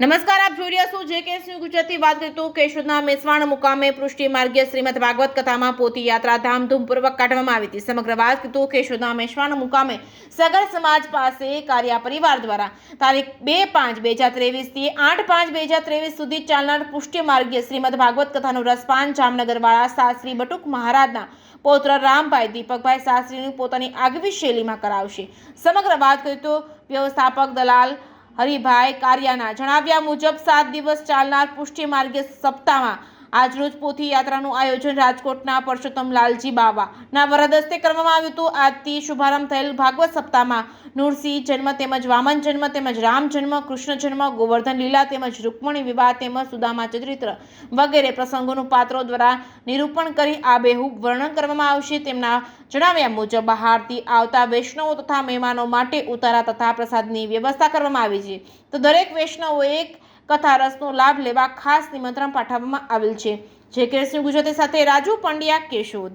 નમસ્કાર, આપ જોઈ રહ્યા છો JKS ન્યૂઝ ગુજરાતી। વાત કરીએ તો કેશોદના મેસવાણ મુકામે પૃષ્ટિ માર્ગીય શ્રીમદ ભાગવત કથામાં પોથી યાત્રા ધામધૂમપૂર્વક કાઢવામાં આવી હતી। સમગ્ર વાત કરીએ તો કેશોદના મેસવાણ મુકામે સગર સમાજ પાસે કારિયા પરિવાર દ્વારા તારીખ 2/5/2023 થી 8/5/2023 સુધી ચાલનાર પૃષ્ટિ માર્ગીય શ્રીમદ ભાગવત કથાનું રસપાન જામનગરવાળા શાસ્ત્રી બટુક મહારાજના પૌત્ર રામભાઈ દીપકભાઈ શાસ્ત્રીની પોતાની આગવી શૈલીમાં કરાવશે। સમગ્ર વાત કરીએ તો વ્યવસ્થાપક દલાલ હરિભાઈ કારિયાના જણાવ્યા મુજબ 7 દિવસ ચાલનાર પુષ્ટિ માર્ગીય સપ્તાહમાં આજરોજ પોથી યાત્રાનું આયોજન રાજકોટના પરસોત્તમ લાલજી બાવાના વરદ હસ્તે કરવામાં આવ્યું હતું। આજથી શુભારંભ થયેલ ભાગવત સપ્તાહમાં નૃસિંહ જન્મ તેમજ વામન જન્મ તેમજ રામ જન્મ, કૃષ્ણ જન્મ, ગોવર્ધન લીલા તેમજ રૂકમણી વિવાહ તેમજ સુદામા ચરિત્ર વગેરે પ્રસંગોનું પાત્રો દ્વારા નિરૂપણ કરી આબેહૂબ વર્ણન કરવામાં આવશે। તેમના જણાવ્યા મુજબ બહારથી આવતા વૈષ્ણવો તથા મહેમાનો માટે ઉતારા તથા પ્રસાદની વ્યવસ્થા કરવામાં આવી છે, તો દરેક વૈષ્ણવોએ કથા રસનો લાભ લેવા ખાસ નિમંત્રણ પાઠવવામાં આવેલ છે। JKS ન્યૂઝ ગુજરાતી સાથે રાજુ પંડ્યા, કેશોદ।